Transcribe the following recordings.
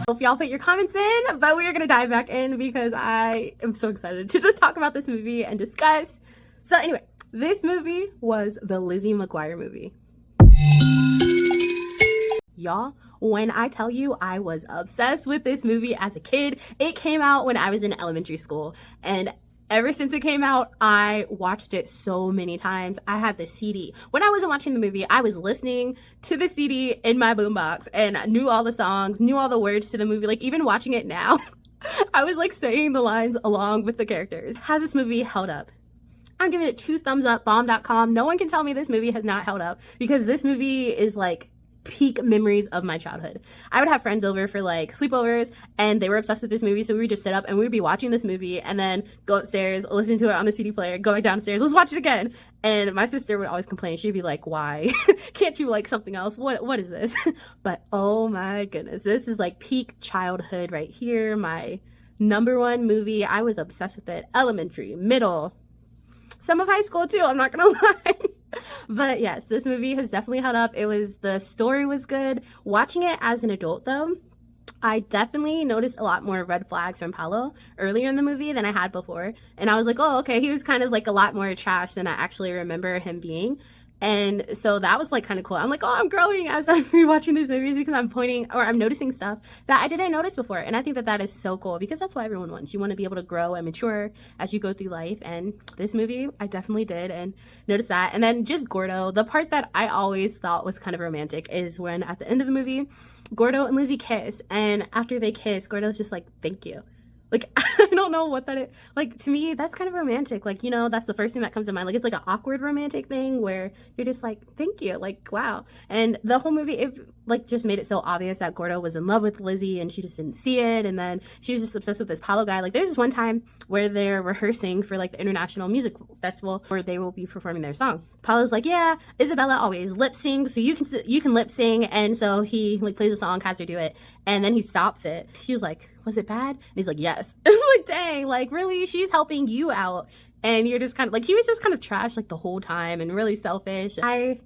Hope y'all put your comments in, but we're gonna dive back in because I am so excited to just talk about this movie and discuss. So anyway, this movie was the Lizzie McGuire movie. Y'all, when I tell you I was obsessed with this movie as a kid, it came out when I was in elementary school, and ever since it came out, I watched it so many times. I had the CD. When I wasn't watching the movie, I was listening to the CD in my boombox and knew all the songs, knew all the words to the movie. Like, even watching it now, I was like saying the lines along with the characters. Has this movie held up? I'm giving it 2 thumbs up, bomb.com. No one can tell me this movie has not held up, because this movie is like peak memories of my childhood. I would have friends over for like sleepovers, and they were obsessed with this movie, so we would just sit up and we would be watching this movie and then go upstairs, listen to it on the CD player, go back downstairs, let's watch it again. And my sister would always complain. She'd be like, why can't you like something else? What is this? But oh my goodness, this is like peak childhood right here. My #1 movie. I was obsessed with it. Elementary, middle, some of high school too, I'm not gonna lie. But yes, this movie has definitely held up. The story was good. Watching it as an adult though, I definitely noticed a lot more red flags from Paolo earlier in the movie than I had before. And I was like, oh, okay, he was kind of like a lot more trash than I actually remember him being. And so that was like kind of cool. I'm like, oh, I'm growing as I'm rewatching these movies, because I'm noticing stuff that I didn't notice before. And I think that that is so cool, because that's what everyone wants. You want to be able to grow and mature as you go through life. And this movie, I definitely did and noticed that. And then just Gordo, the part that I always thought was kind of romantic is when at the end of the movie, Gordo and Lizzie kiss. And after they kiss, Gordo's just like, thank you. Like, I don't know what that is. Like, to me, that's kind of romantic. Like, you know, that's the first thing that comes to mind. Like, it's like an awkward romantic thing where you're just like, thank you. Like, wow. And the whole movie, it like just made it so obvious that Gordo was in love with Lizzie and she just didn't see it. And then she was just obsessed with this Paolo guy. Like, there's this one time where they're rehearsing for like the International Music Festival where they will be performing their song. Paolo's like, yeah, Isabella always lip sings, so you can lip sing. And so he like plays a song, has her do it, and then he stops it. She was like, was it bad? And he's like, yes. And I'm like, dang, like really, she's helping you out, and you're just kind of like, he was just kind of trash like the whole time and really selfish. I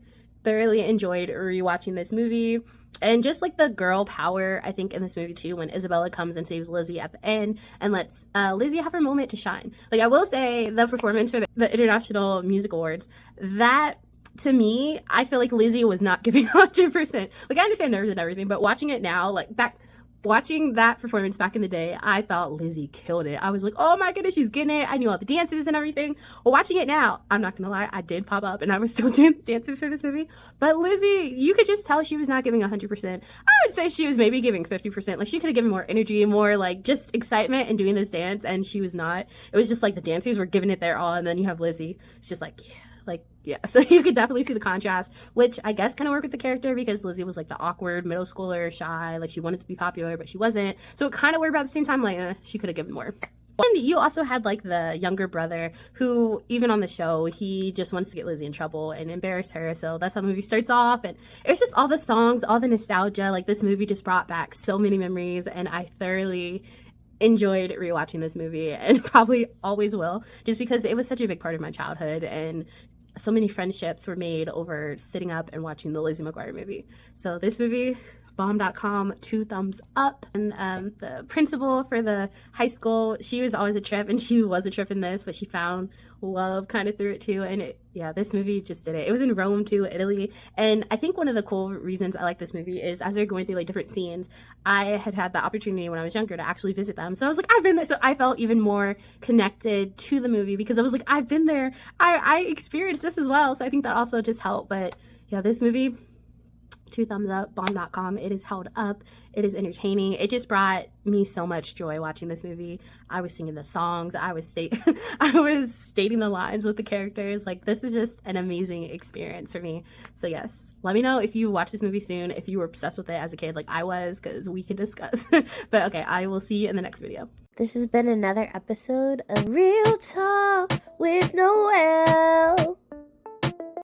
thoroughly enjoyed rewatching this movie. And just like the girl power, I think, in this movie too, when Isabella comes and saves Lizzie at the end and lets Lizzie have her moment to shine. Like, I will say the performance for the International Music Awards, that to me, I feel like Lizzie was not giving 100%. Like, I understand nerves and everything, but watching it now, like watching that performance back in the day, I thought Lizzie killed it. I was like, oh my goodness, she's getting it. I knew all the dances and everything. Well, watching it now, I'm not gonna lie, I did pop up and I was still doing the dances for this movie. But Lizzie, you could just tell she was not giving 100%. I would say she was maybe giving 50%. Like, she could have given more energy, more like just excitement in doing this dance, and she was not. It was just like the dancers were giving it their all, and then you have Lizzie. It's just like, yeah. Like, yeah, so you could definitely see the contrast, which I guess kind of worked with the character, because Lizzie was like the awkward middle schooler, shy, like she wanted to be popular, but she wasn't. So it kind of worked, but at the same time, like, she could have given more. And you also had like the younger brother who, even on the show, he just wants to get Lizzie in trouble and embarrass her. So that's how the movie starts off. And it's just all the songs, all the nostalgia. Like, this movie just brought back so many memories, and I thoroughly enjoyed rewatching this movie, and probably always will, just because it was such a big part of my childhood, and so many friendships were made over sitting up and watching the Lizzie McGuire movie. So this movie, bomb.com, 2 thumbs up. And the principal for the high school, she was always a trip, and she was a trip in this, but she found love kind of through it too. And yeah, this movie just did it. It was in Rome too, Italy. And I think one of the cool reasons I like this movie is, as they're going through like different scenes, I had the opportunity when I was younger to actually visit them. So I was like, I've been there. So I felt even more connected to the movie, because I was like, I've been there. I experienced this as well. So I think that also just helped. But yeah, this movie, 2 thumbs up, bomb.com. It is held up. It is entertaining. It just brought me so much joy watching this movie. I was singing the songs. I was stating the lines with the characters. Like, this is just an amazing experience for me. So yes, let me know if you watch this movie soon, if you were obsessed with it as a kid like I was, because we can discuss. But okay, I will see you in the next video. This has been another episode of Real Talk with Noelle.